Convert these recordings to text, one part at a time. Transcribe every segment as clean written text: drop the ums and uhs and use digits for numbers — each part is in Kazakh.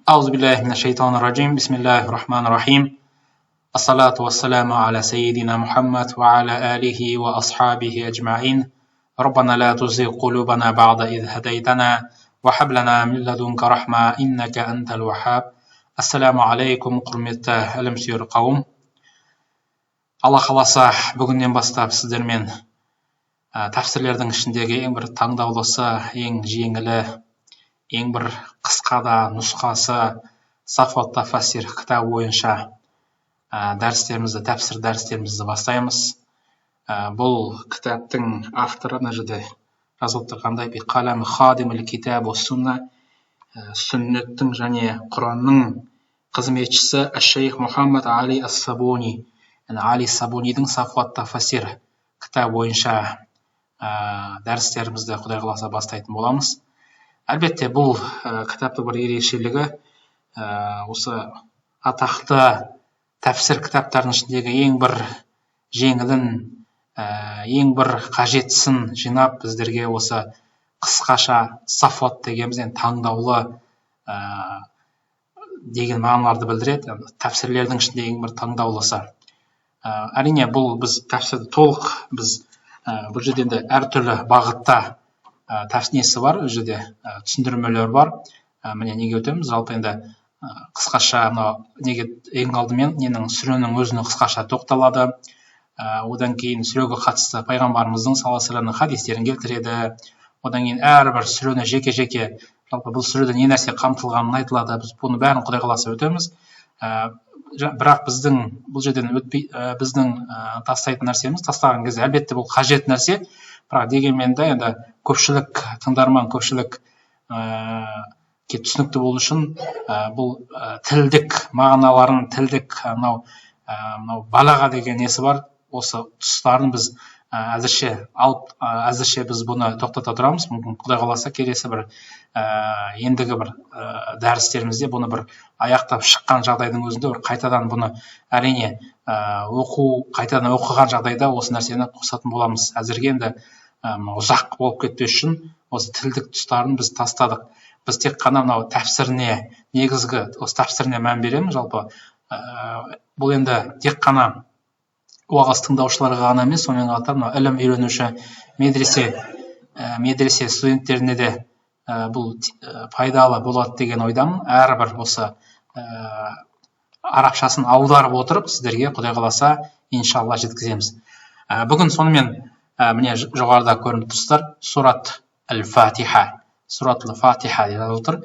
أعوذ بالله من الشيطان الرجيم بسم الله الرحمن الرحيم الصلاة والسلام على سيدنا محمد وعلى آله وأصحابه أجمعين ربنا لا تزغ قلوبنا بعد إذ هديتنا وهب لنا من لدنك رحمة إنك أنت الوهاب Ассаламу алейкум, құрметті ілім-сүйер қауым. Алла қаласа, бүгіннен бастап сіздермен тәфсірлердің ішіндегі ең бір таңдаулысы, ең жеңілі, ең бір қысқада нұсқасы Сафуат Тафасир кітабы бойынша тәфсір дәрістерімізді бастаймыз. Бұл кітаптың авторы мына жерде жазылып тұрғандай қалам хадимул китаб ва сунна, сүннеттің және Құранның қызметшісі Аш-Шейх Мухаммад Али Ас-Сабуни, Али Сабунидің Сафуат Тафасир кітабы бойынша дәрістерімізді Құдай қаласа бастайтын боламыз. Әлбетте, бұл кітаптың бір ерекшелігі осы атақты тәфсір кітаптарының ішіндегі ең бір жеңілін, ең бір қажеттісін жинап біздерге осы қысқаша Сафуат дегеніміз таңдаулы деген мағыналарды білдіреді. Тәфсірлердің ішінде ең бір таңдаулысы. Әрине, бұл біз тәфсірді толық бұл жерде әртүрлі бағытта тәфсірнесі бар, ол жерде түсіндірмелер бар. Міне неге өтеміз? Жалпы енді қысқаша неге ең алдымен ненің сүренің өзіне қысқаша тоқталады. Одан кейін сүреге қатысты пайғамбарымыздың саллаллаху алейхи вассаламның хадистерін келтіреді. Одан кейін әрбір сүрені жеке-жеке, жалпы бұл сүреде не нәрсе қамтылғанын айтылады. Біз бұны бәрін Құдай қаласа өтеміз. Бірақ бұл жерден біздің тастайтын нәрсеміз, тастаған кезде әлбетте бұл қажет нәрсе. Бірақ дегенмен де енді көпшілік тыңдарман, көпшілік түсінікті болу үшін бұл тілдік мағыналарын, тілдік балаға деген несі бар. Осы тұстарын біз әзірше біз бұны тоқтата тұрамыз. Мүмкін Құдай қаласа келесі бір ендігі бір дәрістерімізде бұны бір аяқтап шыққан жағдайдың өзінде бір қайтадан бұны әрине қайтадан оқыған жағдайда осы нәрсені қосатын боламыз. Әзірге енді ұзақ болып кетпес үшін осы тілдік тұстарын біз тастадық. Біз тек қана мынау тәфсіріне, негізгі осы тәфсіріне мән береміз. Жалпы бұл енді тек қана уағыз тыңдаушыларға ғана емес, сонымен қатар ілім үйренуші медресе студенттеріне де бұл пайдалы болады деген ойдамын. Әрбір осы арабшасын аударып отырып сіздерге Құдай қаласа иншалла жеткіземіз. Бүгін сонымен міне жоғарыда көрініп тұрсыздар, сурат Ал-Фатиха, сурат Ал-Фатиха деп жазылып тұр.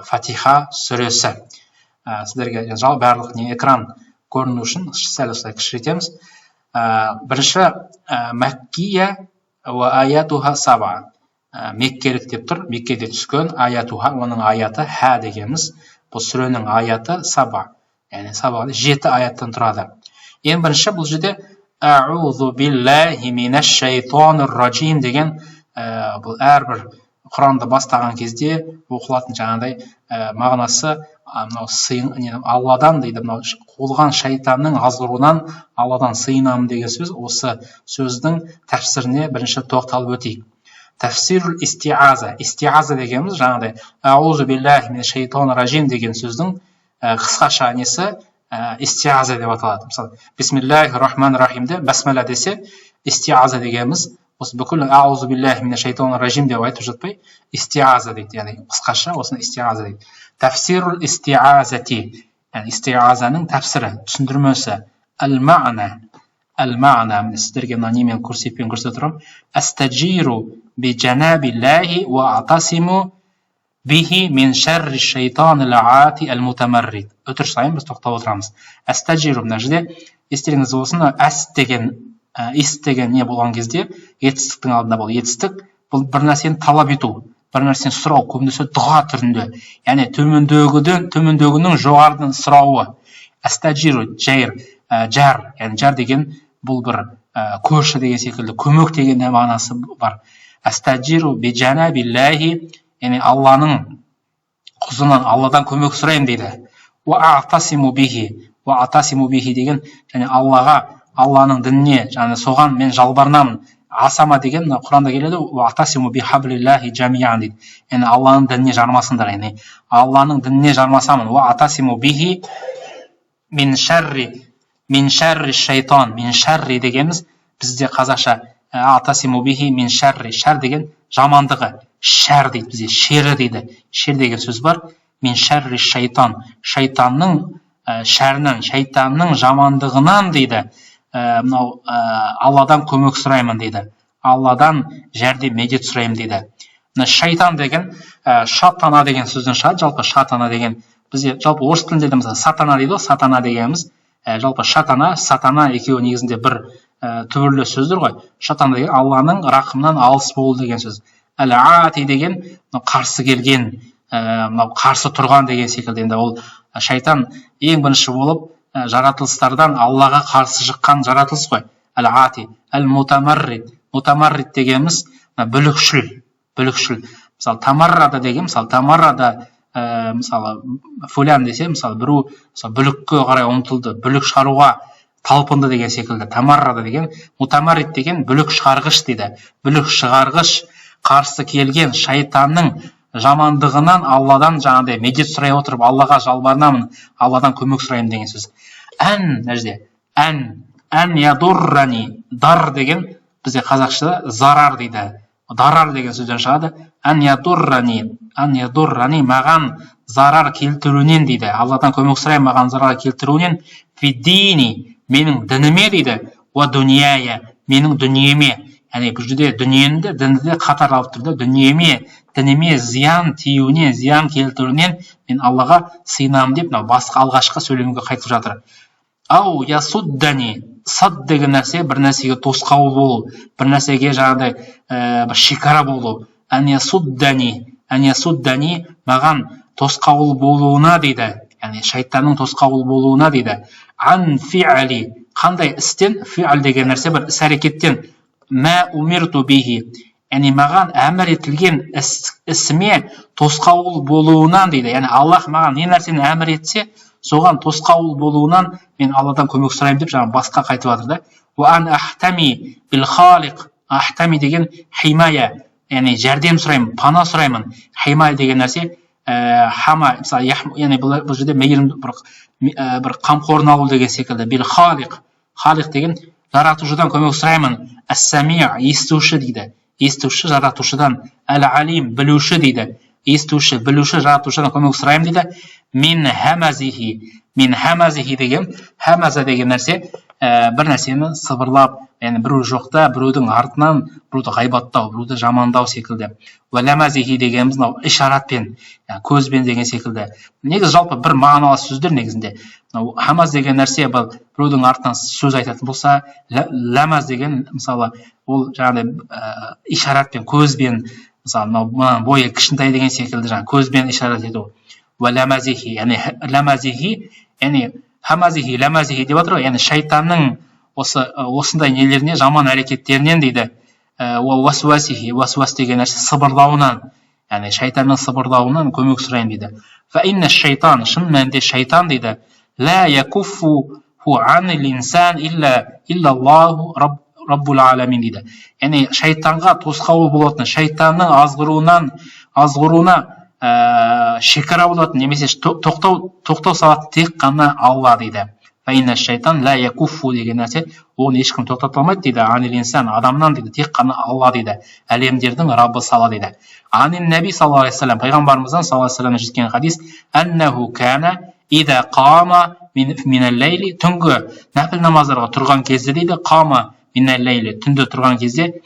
Фатиха сүресі. Сіздерге барлық экран көріну үшін сәл осылай кішірейтеміз. Бірінші Мәккия ва аятуха саба. Меккелік деп тұр. Меккеде түскен, аятуха, оның аяты ха дегеніміз. Бұл сүренің аяты саба. Яғни саба 7 аяттан тұрады. Ең бірінші бұл жерде Аузу биллахи минаш шайтанир раджим деген бұл әрбір Құранды бастаған кезде оқылатын жаңағыдай мағынасы Алладан дейді, қуылған шайтанның азғыруынан Алладан сыйынамын деген сөз. Осы сөздің тәфсіріне бірінші тоқталып өтейік. Тәфсирул истиаза. Истиаза дегеніміз жаңағыдай Аузу биллахи минаш шайтанир раджим деген сөздің қысқаша несі истиаза деп аталады. Мысалы, бисмиллахир рахманир рахимде басмала десе, истиаза дегеніміз осы бүкіл аузу биллахи минаш шайтанир раджим деп айтып жатпай, истиаза дейді. Яғни қысқаша осыны истиаза дейді. Тәфсирул истиазати. Яғни истиазаның тәфсірі, түсіндірмесі. Ал-ма'на. Ал-ма'на. Сіздерге немен көрсетіп тұрмын. Астаджиру би жанабиллахи ва атасиму бихи мин шарри шайтанил аати ал-мутамаррид. Өтіріш сайын біз тоқтап отырамыз. Астаджиру. Мына жерде естеріңізде болсын, ис деген не болған кезде, етістіктің алдында бұл етістік, бұл бір нәрсені талап ету, бір нәрсені сұрау, көбінесе дұға түрінде. Яғни төмендегінің жоғарыдан сұрауы. Астаджиру, жар, яғни жар деген бұл бір көрші деген секілді, көмек деген мағынасы бар. Астаджиру би жанабиллахи, яғни Алланың құзынан, Алладан көмек сұрайым дейді. Ва атасиму бихи деген, және Алланың дініне, және соған мен жалбарынамын. асама деген мына Құранда келеді, ватасиму бихаблиллахи джамиан дейді. Яғни Алланың дініне жармасыңдар, яғни Алланың дініне жармасамын. Ватасиму бихи мин шарри шайтан. Мин шарри дегеніміз бізде қазақша атасиму бихи мин шарри. Шар деген жамандығы. Шар дейді бізде, шері дейді. Шер деген сөз бар. Мин шарри шайтан. Шайтанның шәрінен, шайтанның жамандығынан дейді. Мынау Алладан көмек сұраймын дейді. Алладан жәрдем медет сұраймын дейді. Мына шайтан деген шатана деген сөзден шығады. Жалпы шатана деген бізде жалпы орыс тілінде де мысалы сатана дейді ғой. Сатана дегеніміз жалпы шатана, сатана екеуі негізінде бір түбірлі сөздер ғой. Шатана деген Алланың рақымынан алыс болу деген сөз. Әл-ати деген қарсы келген, қарсы тұрған деген секілді. Енді ол шайтан ең бірінші болып жаратылыстардан Аллаға қарсы шыққан жаратылыс қой. Әл-ати, әл-мутамаррид. Мутамаррид дегеніміз бүлікшіл. Мысалы тамаррада деген, мысалы тамаррада мысалы фулян десе, мысалы біреу бүлікке қарай ұмтылды, бүлік шығаруға талпынды деген секілді. Тамаррада деген, мутамаррид деген бүлік шығарғыш дейді. Бүлік шығарғыш, қарсы келген шайтанның жамандығынан Алладан жаңағыдай медет сұрай отырып, Аллаға жалбарынамын, Алладан көмек сұраймын деген сөз. Ән ядуррани. Дар деген бізде қазақшада зарар дейді. Дарар деген сөзден шығады. Ән ядуррани маған зарар келтіруінен дейді. Алладан көмек сұраймын маған зарар келтіруінен. Фиддини менің дініме дейді. Уа дүнияя менің дүниеме. Яғни бұл жерде дүниені де дінді де қатар алып тұрды. Дініме зиян тиюінен, зиян келтіруінен мен Аллаға сыйынамын деп басқа алғашқы сөйлемге қайтып жатыр. Ау ясуддани. Сад деген нәрсе бір нәрсеге тосқауыл болу, бір нәрсеге жаңағыдай шекара болу. Ән ясуддани маған тосқауыл болуына дейді. Яғни шайтанның тосқауыл болуына дейді. Ан фи'али. Қандай істен? Фи'ал деген нәрсе бір іс-әрекеттен. Мә умирту бихи. Яғни маған әмір етілген ісіме тосқауыл болуынан дейді. Яғни Аллах маған не нәрсені әмір етсе, соған тосқауыл болуынан мен Алладан көмек сұраймын деп жаңа басқа қайтып жатыр да. Уан ахтами бил халиқ. Ахтами деген химая, яғни жәрдем сұраймын, пана сұраймын. Химая деген нәрсе хама, мысалы, яғни бұл жерде мейірім бір қамқорын алу деген секілді. Бил халиқ. Халиқ деген жаратушыдан көмек сұраймын. Әс-сами, естуші дейді. Естуші жаратушыдан. Әл-алим, білуші дейді. Естуші, білуші жаратушыдан көмек сұраймын дейді. Мин хамазихи деген, хамаза деген нәрсе бір нәрсені сыбырлап, яғни біреу жоқта, біреудің артынан, біреуді ғайбаттау, біреуді жамандау секілді. Уәләмазихи дегеніміз ишаратпен, көзбен деген секілді. Негіз жалпы бір мағыналы сөздер негізінде. Хамаз деген нәрсе біреудің артынан сөз айтатын болса, ләмаз деген мысалы ол жаңағыдай ишаратпен, көзбен, мысалы бойы кішкентай деген секілді жаңағы көзбен ишарат ету. Уәләмазихи, яғни ләмазихи, яғни хамазихи, ләмазихи деп отыр ғой, яғни шайтанның осындай нелеріне, жаман әрекеттерінен дейді. Уасуасихи, уасуас деген нәрсе сыбырлауынан, яғни шайтанның сыбырлауынан көмек сұрайын дейді. Фаинна шайтан, шын мәнінде шайтан дейді. Ла якуффу анил инсан иллаллаху раббул аламин дейді. Яғни шайтанға тосқауыл болатын, шайтанның азғыруына шекара болатын, немесе тоқтау салатын тек қана Алла дейді. Фаинна шайтан ла якуффу деген нәрсе, оны ешкім тоқтата алмайды дейді. Анил инсан, адамнан дейді, тек қана Алла дейді. Әлемдердің Раббы Алла дейді. Анин Наби саллаллаху алейхи вассалам, пайғамбарымыздан саллаллаху алейхи вассалам жеткен хадис, аннаху кана ида қама минал-лейли, түнгі нәпіл намаздарға тұрған кезде дейді, қама минал-лейли, түнде тұрған кезде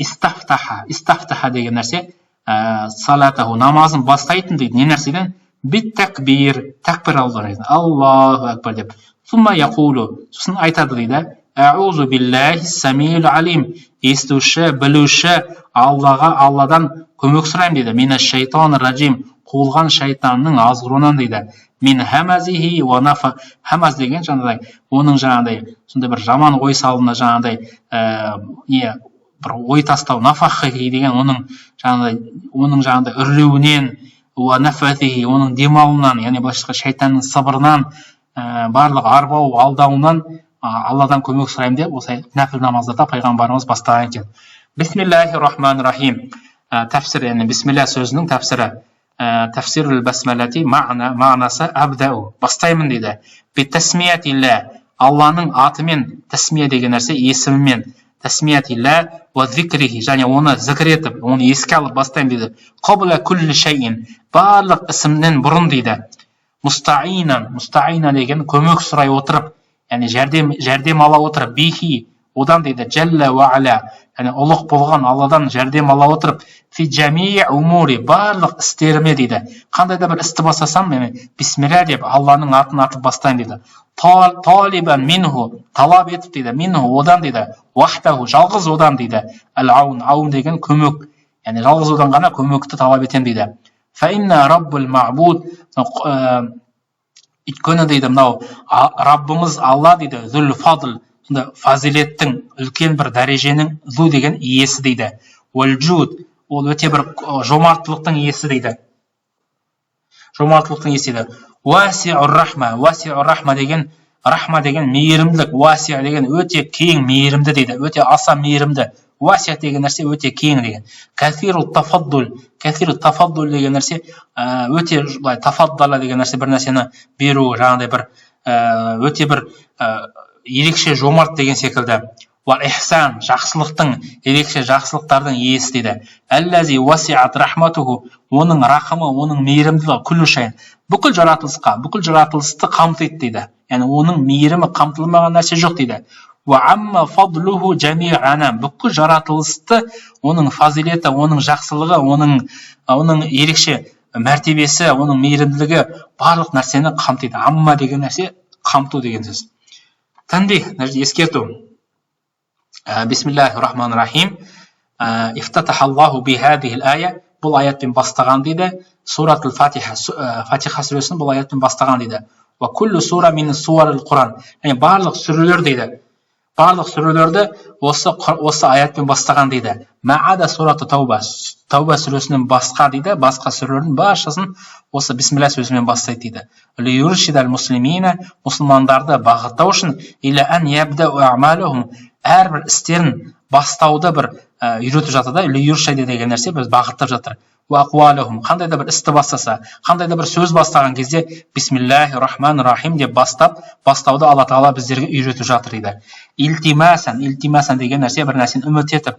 истафтаха деген нәрсе, салатаху, намазын бастайтын дейді. Не нәрседен? Бит такбир, такбир алды. Аллаху акбар деп. Сумма яқулу, сосын айтады дейді. Аузу биллахи самиил алим, естуші, білуші, Алладан көмек сұраймын дейді. Мина шайтан раджим, қуылған шайтанның азғыруынан дейді. Мин хамазихи ва нафа, хамаз деген жаңағыдай, оның жаңағыдай, сондай бір жаман ой салына жаңағыдай, бір ой тастау, нафахи деген оның жаңағыдай үрлеуінен, уа нафатихи, оның демалуынан, яғни шайтанның сыбырынан, барлық арбау, алдауынан Алладан көмек сұраймын деп осылай нәпіл намаздарда пайғамбарымыз бастаған екен. Бисмиллахир-рахманир-рахим. Тәфсір, яғни бисмилля сөзінің тәфсірі. Тәфсирул басмалати мағынасы абдау, бастаймын дейді. Битасмиятилля, Алланың атымен, тасмия деген нәрсе есімімен, тасмиятилля ва зикрихи, және оны зікір етіп, оны еске алып бастаймын дейді. Қабла күллі шайин, барлық ісімнен бұрын дейді. Мустаина деген көмек сұрай отырып, яғни жәрдем ала отырып, бихи, одан дейді, жәлла ва аля, яғни ұлық болған Алладан жәрдем ала отырып, фи джамии умури, барлық істеріме дейді. Қандай да бір істі бастасам, бисмилля деп Алланың атын атып бастаймын дейді. Талибан минху, талап етіп дейді, минху одан дейді, вахтаху, жалғыз одан дейді. Аун деген көмек, яғни жалғыз одан ғана көмекті талап етем дейді. Фа инна раббул ма'буд, өйткені дейді мынау Раббымыз Алла дейді, зүл фадл, фазилеттің, үлкен бір дәреженің, зу деген иесі дейді. Уәл-джуд, ол өте бір жомарттылықтың иесі дейді. Жомарттылықтың иесі дейді. Уаси'ур-рахма деген, рахма деген мейірімділік, уаси' деген өте кең мейірімді дейді, өте аса мейірімді. Уаси' деген нәрсе өте кең деген. Кафирут тафаддул деген нәрсе өте тафаддала деген нәрсе бір нәрсені беру, жаңағыдай бір өте бір ерекше жомарт деген секілді. Ва ихсан, жақсылықтың, ерекше жақсылықтардың иесі дейді. Аллази васи'ат рахматуху, оның рахымы, оның мейірімділігі күллі шайын, бүкіл жаратылысты қамтиды дейді. Яғни оның мейірімі қамтылмаған нәрсе жоқ дейді. Ва амма фадлуху жами'ана, бүкіл жаратылысты оның фазилеті, оның жақсылығы, оның ерекше мәртебесі, оның мейірімділігі барлық нәрсені қамтиды. Амма деген нәрсе қамту деген сөз. Танбих, ескерту. Бисмиллахир-рахманир-рахим. Ифтатахаллаху бихадихил ая, бұл аятпен бастаған дейді. Суратул Фатиха, Фатиха сүресін бұл аятпен бастаған дейді. Ва куллу сура мин суарил Құран, яғни барлық сүрелер дейді. Барлық сүрелерді осы аятпен бастаған дейді. Маада сураты Тауба, Тауба сүресінен басқа дейді, басқа сүрелердің баршасын осы бисмилля сөзімен бастайды дейді. Лиюршидал муслимина, мұсылмандарды бағыттау үшін, иля ан ябдау а'малухум, әрбір істерін бастауды бір үйретіп жатыр да. Лиюршида деген нәрсе біз бағыттап жатыр. Уақуалухум, қандай да бір істі бастаса, қандай да бір сөз бастаған кезде бисмиллахир-рахманир-рахим деп бастауды Алла Тағала біздерге үйретіп жатыр дейді. Илтимасан деген нәрсе бір нәрсені үміт етіп,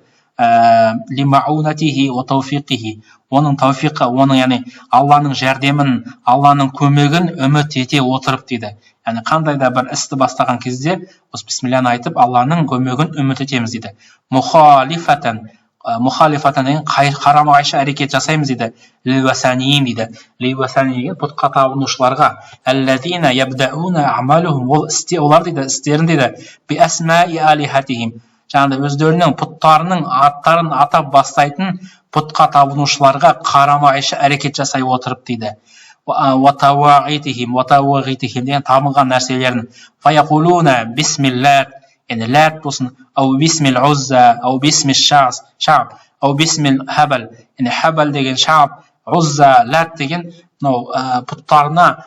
лимаунатихи ва тауфиқихи, оның тауфиқы, оның яғни Алланың жәрдемін, Алланың көмегін үміт ете отырып дейді. Яғни қандай да бір істі бастаған кезде осы бисмилляны айтып Алланың көмегін үміт етеміз дейді. Мұхалифатан деген қарама-қайшы әрекет жасаймыз дейді. Лилвасаниин дейді. Лилвасаниин пұтқа табынушыларға. Аллазина ябдауна амалухум, олар дейді істерін дейді. Би асмаи алихатихим, жаңағыдай өздерінің пұттарының аттарын атап бастайтын пұтқа табынушыларға қарама-қайшы әрекет жасай отырып дейді. Ватауағитихим деген табынған нәрселерін. Фаяқулуна бисмиллах, яғни ләт болсын, ау бисмил узза, ау бисмил шаб, ау бисмил хабал, яғни хабал деген шаб, узза, ләт деген пұттарына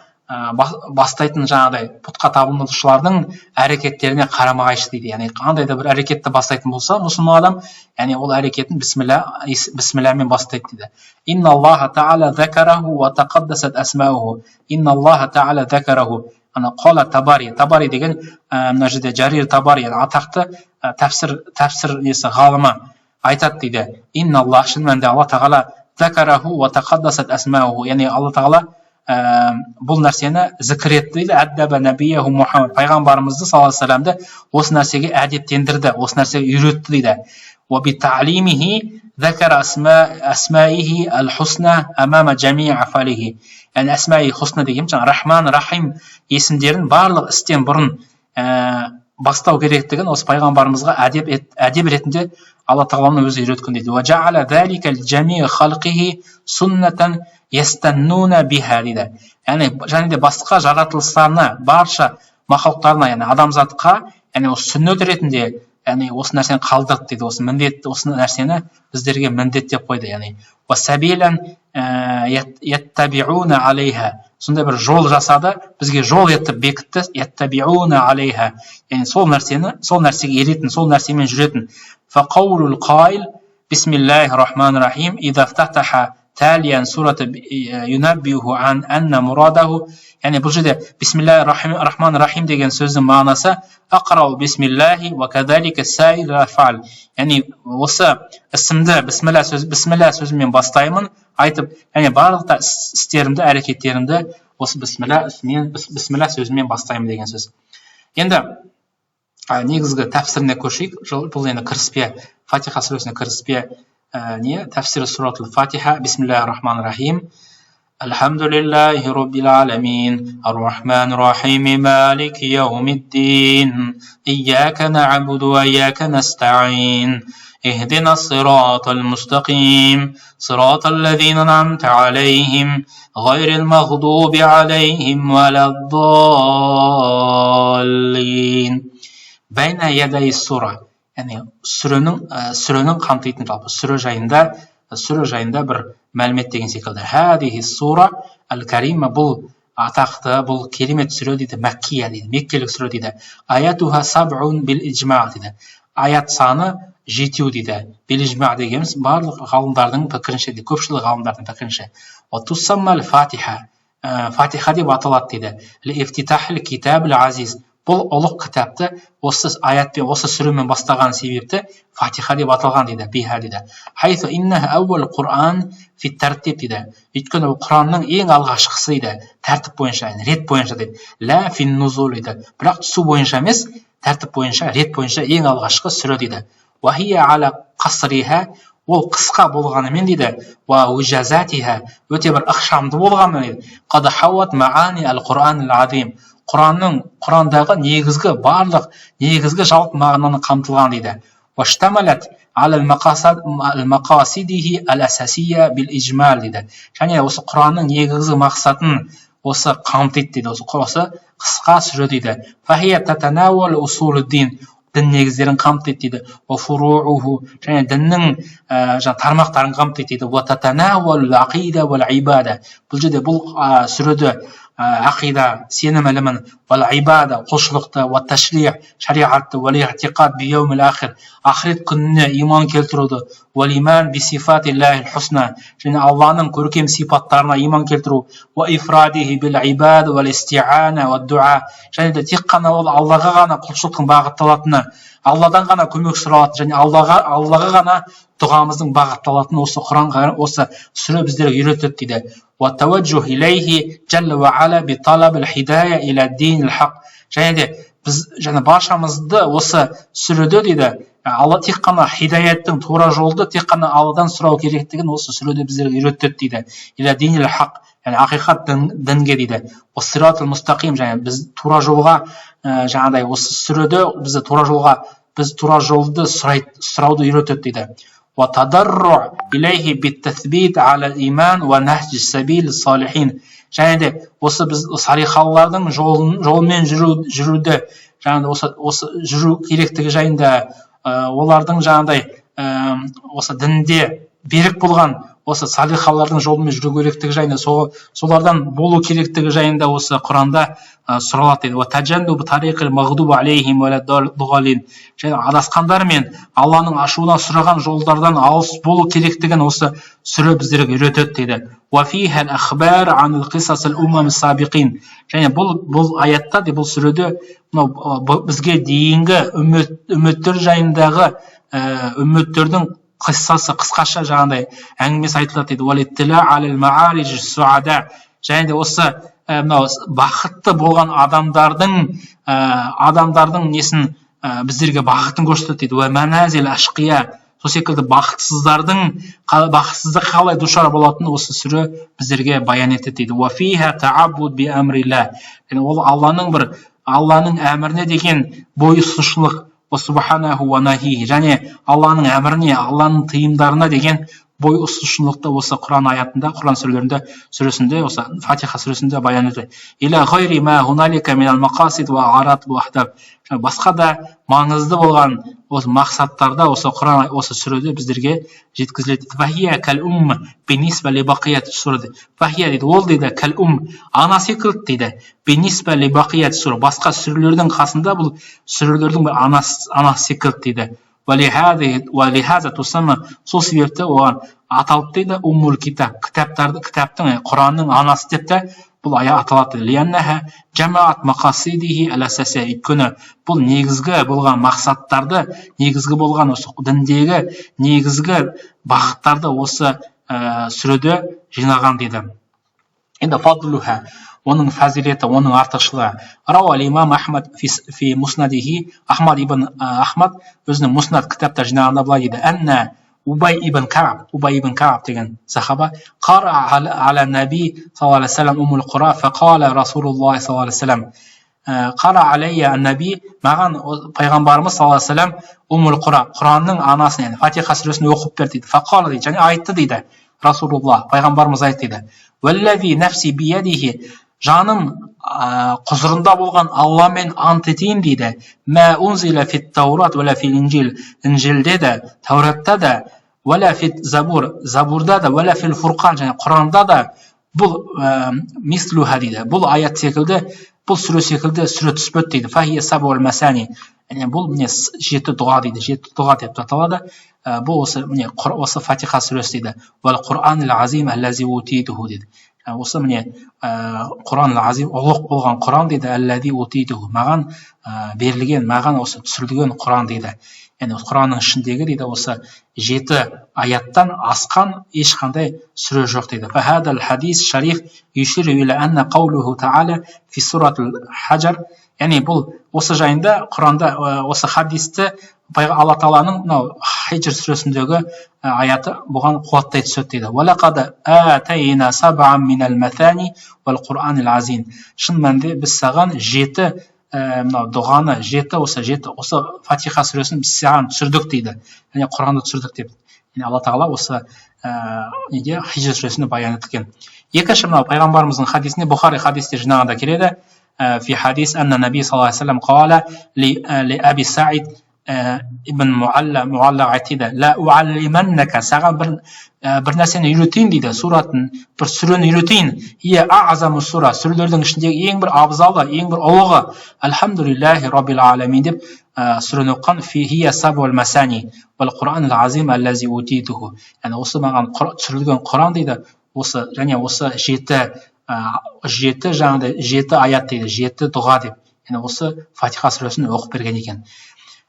бастайтын жаңағыдай пұтқа табынушылардың әрекеттеріне қарама-қайшы дейді. Яғни қандай да бір әрекетті бастайтын болса мұсылман адам, яғни ол әрекетін бисмиллямен бастайды дейді. Инна Аллаха та'ала закараху ва тақаддасат асмауху. Инна Аллаха та'ала закараху. Қала Табари деген мына жерде Жарир Табари, атақты тәфсір ғалымы айтады дейді. Инна Аллах, шын мәнінде Алла Тағала закараху ва тақаддасат асмауху, яғни Алла Тағала бұл нәрсені зікір етті дейді. Әддаба набияху Мұхаммад, пайғамбарымызды саллаллаху алейхи вассаламды осы нәрсеге әдептендірді, осы нәрсеге үйретті дейді. Ва би ta'limihi закара асмаихи ал-хусна амама жами афалихи. Яғни асмаи хусна деген Рахман, Рахим есімдерін барлық істен бұрын бастау керектігін осы пайғамбарымызға әдеп ретінде Алла Тағаланың өзі үйреткен дейді. Ва жа'ала залика жами халқихи суннатан ястаннуна биха дейді. Яғни және де басқа жаратылыстарына, барша мақлуқтарына, яғни адамзатқа, яғни осы сүннет ретінде, яғни осы нәрсені қалдырды дейді. Осы нәрсені біздерге міндет деп қойды. Яғни уасабилан яттабиуна алейха, сондай бір жол жасады, бізге жол етіп бекітті, яттабиуна алейха, яғни сол нәрсеге еретін, сол нәрсемен жүретін. Фақаулул қайл бисмиллахи рахмани рахим иза фтатаха талиян сурата юнаббиху ан анна мурадаху, яғни бұл жерде бисмиллахи рахмани рахим деген сөздің мағынасы aqra'u бисмиллахи ва кадалика сайр афал, яғни осы ісімді бисмилла сөзімен бастаймын, айтып, яғни барлық істерімді, әрекеттерімді осы бисмилла сөзімен бастаймын деген сөз. Енді негізгі тәфсіріне көшейік. Бұл енді кіріспе, Фатиха сүресіне кіріспе тәфсірі суратул Фатиха. Бисмиллахи рахмани рахим. Алхамдулиллахи роббил аламин, ар-рахмани рахим, малики яумиддин, ияка на'буду ва ияка настаин. اهدنا الصراط المستقيم صراط الذين أنعمت عليهم غير المغضوب عليهم ولا الضالين. بين يدي السورة, яғни сүренің қамтитын жалпы сүре жайында бір мәлімет деген секілді. Хадихи сура әл-карима, бұл атақты, бұл керемет сүре дейді, мәккия дейді, меккелік сүре дейді. Аятуха саб'ун бил иджма дейді. Аят саны 7 дейді. Бил-иджма дегеніміз барлық ғалымдардың пікірінше, көпшілік ғалымдардың пікірінше. Туссаммал фатиха, фатиха деп аталады дейді. Лифтитахил китабил азиз, бұл ұлық кітапты осы аятпен, осы сүремен бастаған себепті фатиха деп аталған дейді. Биха дейді. Хайсу иннаха аувал Құран фит тәртип дейді. Өйткені бұл Құранның ең алғашқысы дейді. Тәртіп бойынша, рет бойынша дейді. Ла фин нузул дейді. Бірақ түсу бойынша емес, тәртіп бойынша, рет бойынша ең алғашқы сүре дейді. Вахия аля қасриха, ол қысқа болғанымен дейді. Ва уджазатиха, өте бір ықшамды болғанымен дейді. Қад хауат маани ал-Құран ал-азим, Құрандағы барлық негізгі жалпы мағынаны қамтылған дейді. Ваштамалат ал-мақасидихи ал-асасия бил-иджмал дейді. Және осы Құранның негізгі мақсатын осы қамтиды дейді. Осы қысқа сүре дейді. Фахия татанауал усулуддин, дін негіздерін қамтиды дейді. Фурууху, және діннің тармақтарын қамтиды дейді. Ва татанауал ақида вал ибада, бұл жерде бұл сүреде ақида, сенім ілімін, вал ибада, құлшылықты, ва ташриғ, шариғатты, вал иғтиқад би яумил ахир, ақирет күніне иман келтіруді, вал иман би сифатиллахил хусна, және Алланың көркем сипаттарына иман келтіру, ва ифрадихи бил ибада вал истиана ва дуа, және де тек қана ол Аллаға ғана құлшылықтың бағытталатыны, Алладан ғана көмек сұралатын, және Аллаға ғана дұғамыздың бағытталатыны осы Құран, осы сүре біздерге үйретеді дейді. وَتَوَجُّهِ إِلَيْهِ جَلَّ وَعَلَى بِطَلَبِ الْهِدَايَةِ إِلَى الدِّينِ الْحَقِّ, және де біз баршамызды осы сүреде дейді, Алла тек қана хидаяттың тура жолды тек қана Алладан сұрау керектігін осы сүреде біздерге үйретеді дейді. إِلَى الدِّينِ الْحَقِّ, яғни ақиқат дінге дейді. وَالصِّرَاطِ الْمُسْتَقِيمِ, және біз тура жолға, жаңағыдай осы сүреде бізді тура жолды сұрауды үйретеді дейді. وتضرع إليه بالتثبيت على الإيمان ونهج السبيل الصالحين, және де осы біз салихалардың жолмен жүруді, және осы жүру керектігі жайында, олардың жаңағыдай осы дінде берік болған осы салихалардың жолымен жүру керектігі жайында, солардан болу керектігі жайында осы Құранда сұралады дейді. وَتَجَنُّبُ طَرِيقِ الْمَغْضُوبِ عَلَيْهِمْ وَلَا الضَّالِّينَ, және адасқандар мен Алланың ашуына сұраған жолдардан алыс болу керектігін осы сүре біздерге үйретеді дейді. وَفِيهَا الْأَخْبَارُ عَنِ الْقِصَصِ الْأُمَمِ السَّابِقِينَ, және бұл аятта, бұл сүреде бізге дейінгі үмметтер жайындағы үмметтердің қысқаша жаңағыдай әңгімесі айтылады дейді. وَالِاتِّلَاعُ عَلَى الْمَعَارِجِ السُّعَدَاءِ, және де осы бақытты болған адамдардың несін біздерге бақытын көрсетеді дейді. وَمَنَازِلَ الْأَشْقِيَاءِ, сол секілді бақытсыздық қалай душар болатынын осы сүре біздерге баян етеді дейді. وَفِيهَا تَعَبُّدْ بِأَمْرِ اللَّهِ, және ол Алланың әміріне деген бойұсынушылық, субханаху ва нахи, және Алланың әміріне, Алланың тыйымдарына деген бой ұсушылықты осы Құран аятында, Құран сүресінде, осы Фатиха сүресінде баян етті. Иля гайри ма хуналика минал мақасид ва арат ва ахдаб. Басқа да маңызды болған осы мақсаттарда осы Құран осы сүреде біздерге жеткізіледі. Фахия кал бинисба ли бақият сүреді. Фахия дейді, ол дейді кал ана секілді дейді. Бинисба ли бақият сүр. Басқа сүрелердің қасында бұл сүрелердің бір анасы секілді дейді. Валихаза тусама, сол себепті оған аталып дейді уммул китаб, кітаптың Құранның анасы деп те бұл аят аталады. Лианнаха жамаат мақасидихи аласаса, өйткені бұл негізгі болған мақсаттарды, негізгі болған осы діндегі негізгі бағыттарды осы сүреде жинаған дейді. Енді фадлуха, оның фазилеті, оның артықшылығы. Рауа имам Ахмад фи муснадихи, Ахмад ибн Ахмад өзінің муснад кітапта жинағанда былай дейді: Анна Убай ибн Кааб деген сахаба қара аля наби саллаллаху алейхи вассалам умул Құра, фақала Расулуллах саллаллаху алейхи вассалам, қара алейя наби, маған пайғамбарымыз саллаллаху алейхи вассалам умул Құра, Құранның анасын, яғни Фатиха сүресін оқып берді дейді. Фақала дейді, және айтты дейді Расулуллах, пайғамбарымыз айтты дейді: Валлази нафси биядихи, жаным құзырында болған Алламен ант етейін дейді. Ма унзила фит таурат валя фил инжил, инжилде де, тауратта да, валя фит забур, забурда да, валя фил фурқан, және Құранда да бұл мислуха дейді. Бұл аят секілді, бұл сүре секілді сүре түспеді дейді. Фахия сабуал масани, бұл міне 7 дұға дейді. 7 дұға деп аталады. Бұл осы Фатиха сүресі дейді. Вал Құран азим аллази утитуху дейді. Осы міне Құран азим, ұлық болған Құран дейді. Аллази утитуху, маған берілген, маған осы түсірілген Құран дейді. Яғни Құранның ішіндегі дейді осы 7 аяттан асқан ешқандай сүре жоқ дейді. Фахадал хадис шариф юширу иля анна қаулуху та'ала фи суратул хаджар, яғни бұл осы жайында Құранда осы хадисті Алла Тағаланың мынау Хиджр сүресіндегі аяты бұған қуаттай түседі дейді. Валақад атайна саб'ан минал маthani вал Құр'анил азим. Шын мәнінде біз саған 7 мынау дұғаны, 7 осы Фатиха сүресін біз саған түсірдік дейді. Яғни Құранды түсірдік деп. Яғни Алла Тағала осы неге Хиджр сүресінде баян еткен. Екінші мынау пайғамбарымыздың хадисінде, Бұхари хадисте жинағанда келеді. Фи хадис анна наби саллаллаху алейхи вассалам қала ли Аби Саид ибн Муалла айтты: ла уаллиманнака, саған бір нәрсені үйретейін дейді, суратын, бір сүрені үйретейін. Ия аъзаму сура, сүрелердің ішіндегі ең бір абзалы, ең бір ұлығы. Альхамдулиллахи раббил аламин деп сүрені оққан. Фихия сабуал масани вал Құранил азим аллази утитуху. Яғни осы маған түсірілген Құран дейді. Осы және осы 7 аят дейді, 7 дұға деп. Яғни осы Фатиха сүресін оқып берген екен.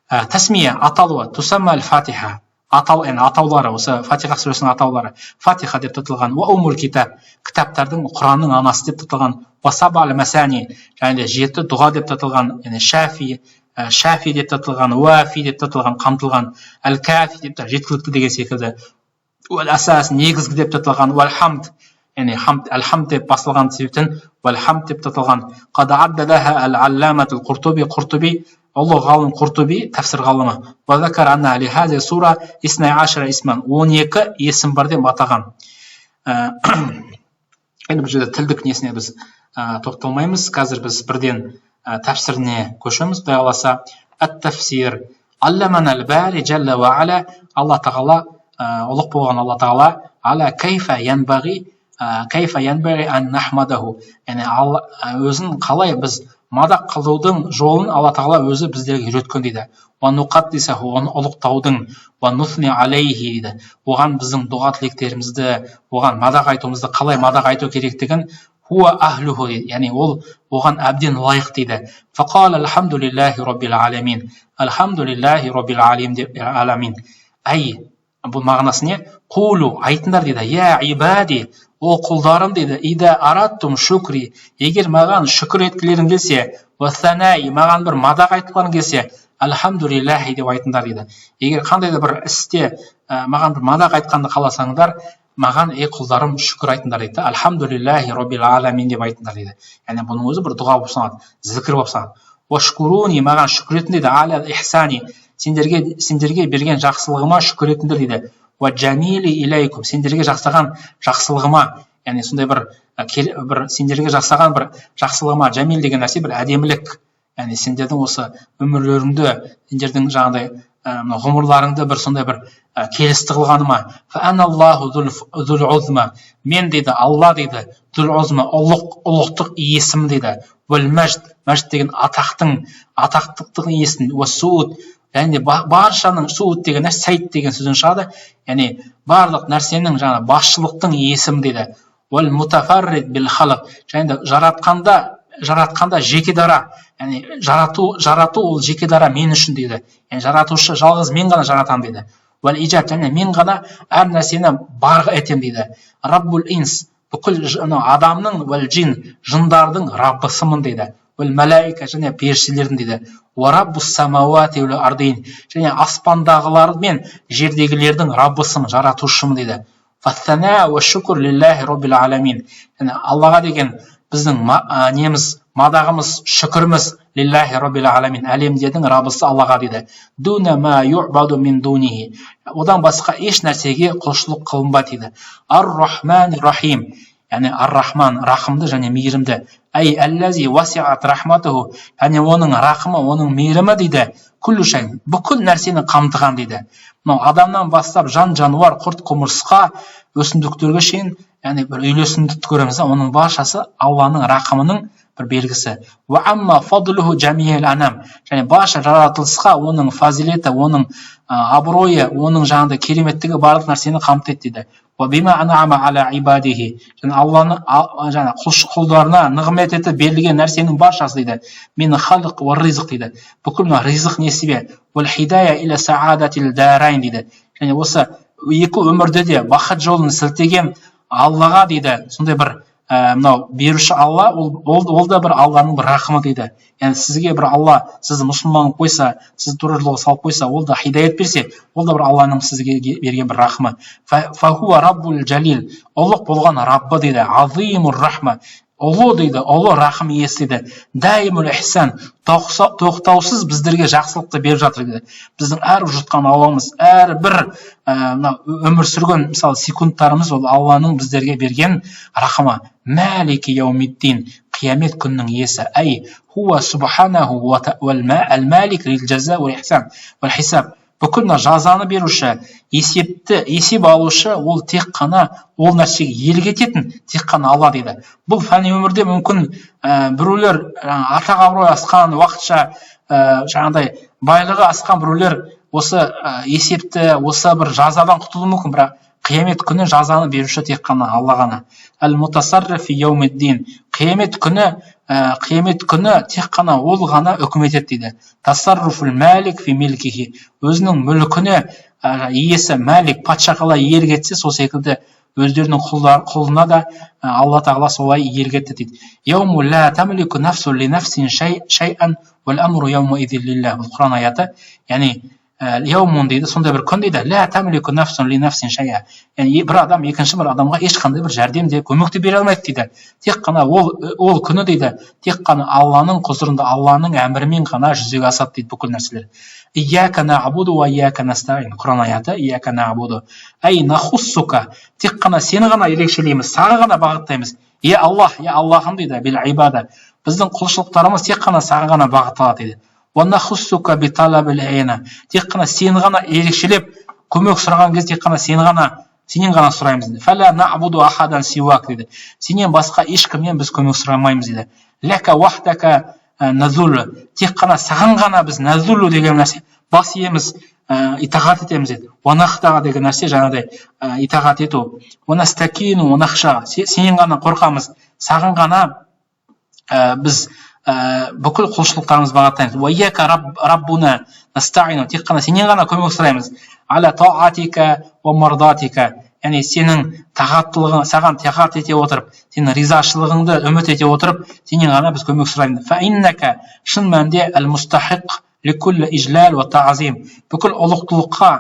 Тасмия, аталуы, тусамма аль-Фатиха, атаулары, осы Фатиха сүресінің атаулары. Фатиха деп тұтылған, уа умул китаб, кітаптардың Құранның анасы деп тұтылған, уа саба аль-масани, және 7 дұға деп тұтылған, яғни шафи деп тұтылған, уафи деп тұтылған, қамтылған, аль-кафи деп жеткілікті деген секілді, уал асас, негізгі деп тұтылған, уал хамд, яғни аль-хамд деп басылған себептен уал хамд деп тұтылған. Қад аддадаха аль-алламатул Қуртуби, Аллах ғалым Қуртуби, тәфсір ғалымы. Вазакар анна али хази сура 12 исман, 12 есім бар деп атаған. Енді бұл жерде тілдік несіне біз тоқталмаймыз. Қазір біз бірден тәфсіріне көшеміз. Құдай қаласа, ат-тафсир алламана аль-бари джалла ва аля, Алла Тағала, ұлық болған Алла Тағала, аля кайфа янбағи ан нахмадаху, яғни өзін қалай біз мадақ қылудың жолын Алла Тағала өзі біздерге үйреткен дейді. Ва нуқаддисаху, оны ұлықтаудың, ва нусни алейхи дейді. Оған біздің дұға тілектерімізді, оған мадақ айтуымызды, қалай мадақ айту керектігін хуа ахлуху дейді. Яғни ол оған әбден лайық дейді. Фақал алхамдулиллахи раббил аламин. Алхамдулиллахи раббил аламин. Бұл мағынасы не? Қулу, айтыңдар дейді. Я ибади, о құлдарым дейді. Ида араттум шукри, егер маған шүкір еткілерің келсе, уассанай, маған бір мадақ айтқыларың келсе, алхамдулиллахи деп айтыңдар дейді. Егер қандай да бір істе маған бір мадақ айтқанды қаласаңдар, маған құлдарым шүкір айтыңдар дейді. Алхамдулиллахи раббил аламин деп айтыңдар дейді. Яғни бұның өзі бір дұға болып саналады, зікір болып саналады. Уашкуруни, маған шүкір етіңдер дейді. Аля ихсани, сендерге берген жақсылығыма шүкір етіңдер дейді. ва джамили илейкум, сендерге жасаған жақсылығыма, яғни сондай бір сендерге жасаған бір жақсылығыма, джамил деген нәрсе бір әдемілік, яғни сендердің осы өмірлеріңді, сендердің жаңағыдай ғұмырларыңды бір сондай бір келісті қылғаныма, мен дейді алла дейді, ұлықтық иесім дейді, мәжд деген атақтықтың иесін, және баршаның, суут деген нәрсе сайт деген сөзден шығады, яғни барлық нәрсенің жаңа басшылықтың иесім дейді, және жаратқанда жеке дара, яғни жарату ол жеке дара мен үшін дейді, яғни жаратушы жалғыз мен ғана жаратам дейді, және мен ғана әр нәрсені бар етем дейді, раббул инс, бүкіл адамның, жындардың раббысымын дейді, мәләика және періштелердің дейді, және аспандағылар мен жердегілердің раббысымын, жаратушымын дейді. Аллаға деген біздің мадағымыз, шүкіріміз лиллахи роббил аламин, әлемдердің раббысы Аллаға дейді. Дуна ма юъбаду мин дунихи, одан басқа еш нәрсеге құлшылық қылынбайды дейді. Ар-рахман рахим, яғни ар-рахман, рахымды және мейірімді. Әй әлләзи васиат рахматуху, яғни оның рахымы, оның мейірімі дейді, күллу шай, бүкіл нәрсені қамтыған дейді. Адамнан бастап жан жануар, құрт құмырсқа, өсімдіктерге шейін, яғни бір үйлесімдікті көреміз, оның баршасы Алланың рақымының бір белгісі. Және барша жаратылысқа оның фазилеті, оның абыройы, оның жаңағыдай кереметтігі барлық нәрсені қамтиды дейді. Және Алланың құлдарына нығмет етіп берілген нәрсенің баршасы дейді. Мен халық ва ризық дейді. Бүкіл ризық несібе. Дейді. Және осы екі өмірде де бақыт жолын сілтеген Аллаға дейді, сондай бір беруші Алла, ол да бір Алланың бір рахымы дейді. Яғни сізге бір Алла, сізді мұсылман қойса, сізді тура жолға салып қойса, ол да хидаят берсе, ол да бір Алланың сізге берген бір рахымы. Фахуа раббул джалил, ұлық болған Раббы дейді, азимур рахма, ұлы дейді, ұлы рахым иесі дейді. Дайымул ихсан, тоқтаусыз біздерге жақсылықты беріп жатыр дейді. Біздің әрбір жұтқан ауамыз, әрбір өмір сүрген мысалы секундтарымыз ол Алланың біздерге берген рахымы. Малики яумиддин, қиямет күннің иесі. Әй хуа субханаху вал-малик лил-жаза вал-ихсан вал-хисаб. Бүкіл жазаны беруші, есеп алушы, ол тек қана ол нәрсеге иелік ететін тек қана Алла дейді. Бұл фәни өмірде мүмкін біреулер атақ абырой асқан, уақытша жаңағыдай байлығы асқан біреулер осы есепті, осы бір жазадан құтылуы мүмкін, бірақ қиямет күні жазаны беруші тек қана Алла ғана. Әл-мутасарриф яумиддин, қиямет күні тек қана ол ғана үкімет етеді дейді. Тасарруфул малик фи милкихи, өзінің мүлкіне иесі мәлик, патша қалай иелік етсе, сол секілді өздерінің құлына да Алла тағала солай иелік етті дейді. Яуму ла тамлику нафсу ли нафсин шай'ан вал амру яуму идзин лиллах. Бұл Құран аяты, яғни яумун дейді, сондай бір күн дейді, ла тамлику нафсун ли нафсин шай'a, яғни бір адам екінші бір адамға ешқандай бір жәрдем де көмек те бере алмайды дейді. Тек қана ол күні дейді, тек қана Алланың құзырында, Алланың әмірімен ғана жүзеге асады дейді бүкіл нәрселер. Ияка наъбуду ва ияка настаин, Құран аяты, ияка наъбуду, әй нахуссука, тек қана сені ғана ерекшелейміз, саған ғана бағыттаймыз. Аллахым дейді, бил ибада, біздің құлшылықтарымыз тек қана саған ғана бағытталады дейді. Тек қана сені ғана ерекшелеп көмек сұраған кезде тек қана сенен ғана сұраймыз дейді. Фәлә наъбуду ахадан сиуак дейді. Сенен басқа ешкімнен біз көмек сұрамаймыз дейді. Ләка вахдака назулу, тек қана саған ғана біз назулу деген нәрсе бас иеміз, итағат етеміз дейді. Уанахтаға деген нәрсе жаңағыдай итағат ету. Уанастакину уанахша, сенен ғана қорқамыз, саған ғана біз бүкіл құлшылықтарымыз бағыттаймыз. Уайяка раббуна настаину, тек қана сенен ғана көмек сұраймыз. Аля таатика ва мардатика, яғни сенің тағаттылығың, саған тағат ете отырып, сенің ризашылығыңды үміт ете отырып, сенен ғана біз көмек сұраймыз. Фа иннака, шын мәнінде әл-мустахиқ ликулли ижлал ва таазим, бүкіл ұлықтылыққа,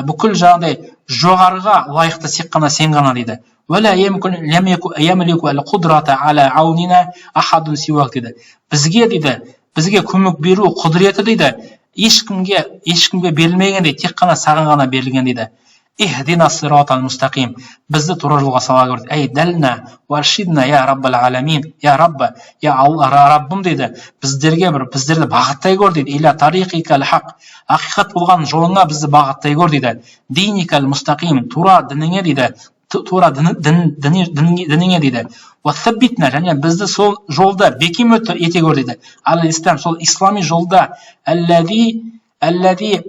бүкіл жаңағыдай жоғарыға лайықты тек қана сен ғана дейді. ولا يملك القدرة على عوننا أحد سواك дейді. Бізге көмек беру құдіреті дейді, ешкімге берілмеген дейді, тек қана саған ғана берілген дейді. ихдина сиратал мустақим, бізді тура жолға сала көр. Ей дәлна уаршидна я раббал аламин, я рабба, я алла раббым дейді, біздерді бағыттай көр дейді. Иля тарихикал хақ, ақиқат болған жолыңа бізді бағыттай көр дейді. Диникал мустақим, тура дініңе дейді, тура дініңе дейді. Уассаббитна, және бізді сол жолда бекем ете көр дейді. Ал-ислам, сол ислами жолда, аллади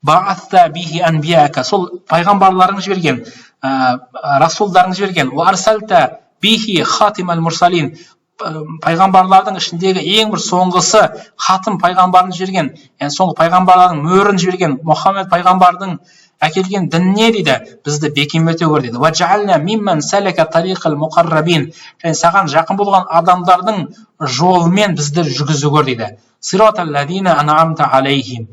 баъатта бихи анбияка, сол пайғамбарларың жіберген, расулдарың жіберген, ва арсалта бихи хатимал мурсалин, пайғамбарлардың ішіндегі ең бір соңғысы хатым пайғамбарын жіберген, яғни соңғы пайғамбарлардың мөрін жіберген Мұхаммед пайғамбардың әкелген дініне дейді, бізді бекем ете көр дейді. Ва жаална мимман салака тариқал муқаррабин, және саған жақын болған адамдардың жолымен бізді жүргізіп көр дейді. Сиратал ладина ан'амта алейхим,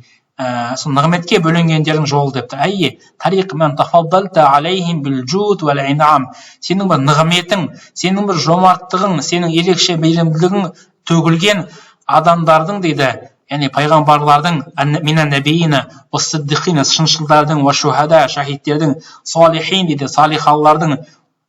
сол нығметке бөленгендердің жолы депті. Әйе, тариқ мен тафаддалта алейхим бил жуд вал ин'ам, сенің бір нығметің, сенің бір жомарттығың, сенің ерекше мейірімділігің төгілген адамдардың дейді, яғни пайғамбарлардың, минан набиина уас-сиддиқина, шыншылдардың, ва шухада, шахидтердің, салихин дейді, салихалардың,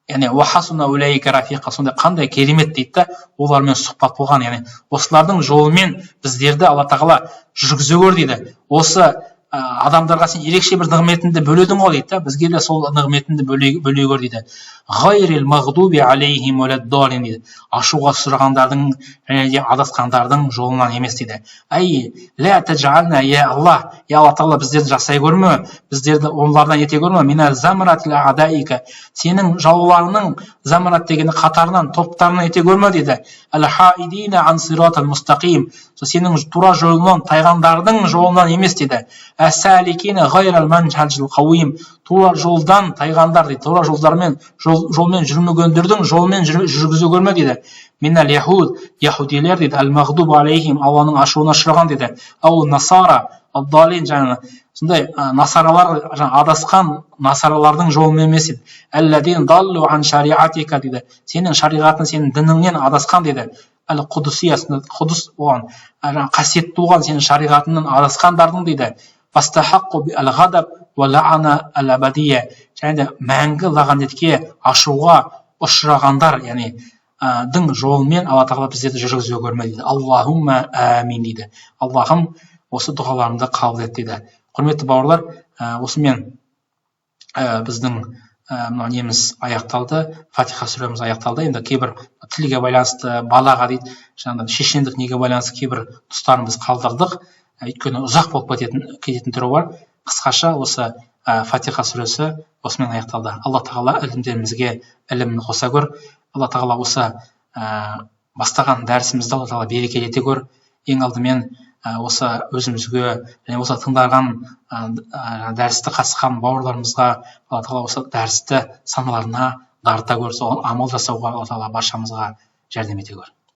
яғни ва хасуна улайка рафиқа, сондай қандай керемет дейді, олармен сұхбат болған, яғни осылардың жолымен біздерді Алла тағала жүргізе көр дейді. Осы адамдарға сен ерекше бір нығметіңді бөледің ғой дейді, бізге де сол нығметіңді бөле көр дейді. Ғайрил мағдуби алейхим уалад-далин дейді, ашуға ұшырағандардың және де адасқандардың жолынан емес дейді. Ай ла таджална я Алла, я Алла тағала біздерді жасай көрме, біздерді олардан ете көрме, минал замратил адаика, сенің жауларының, замрат дегені қатарынан, топтарынан ете көрме дейді. Ал-хаидина ан сиратал мустақим, сенің тура жолынан тайғандардың жолынан емес дейді. Әсәликина ғайрал манхажил қауим, тура жолдан тайғандар дейді, тура жолмен жүрмегендердің жолмен жүргізе көрме дейді. Минал яхуд, яхудилер дейді, ал-мағдуб алейхим, Алланың ашуына ұшыраған дейді. Ау насара, ад-далин, жаңа сондай насаралар, адасқан насаралардың жолымен емес дейді. Алладин даллу ан шариатика дейді, сенің шариғатың, сенің дініңнен адасқан дейді. Әл-Құдусия, Құдус оған қасиетті болған сенің шариғатыңнан адасқандардың дейді. Бастахаққу әл-ғадаб ва лаана әл-абадия, және де мәңгі лағанетке, ашуға ұшырағандар, яғни дың жолымен Алла тағала біздерді жүргізе көрме дейді. Аллахумма амин дейді. Аллахым осы дұғаларымды қабыл ет дейді. Құрметті бауырлар, осымен біздің неміз аяқталды, Фатиха сүреміз аяқталды. Енді кейбір тілге байланысты, балаға дейді, жаңағы шешендік неге байланысты кейбір тұстарымыз қалдырдық, өйткені ұзақ болып кететін түрі бар. Қысқаша осы Фатиха сүресі осымен аяқталды. Алла тағала ілімдерімізге ілімін қоса көр. Алла тағала осы бастаған дәрісімізді Алла тағала берекелі ете көр. Ең алдымен осы өзімізге және осы тыңдаған дәрісті қатысқан бауырларымызға Алла тағала осы дәрісті саналарына дарыта көр, соған амал жасауға Алла тағала баршамызға жәрдем ете көр.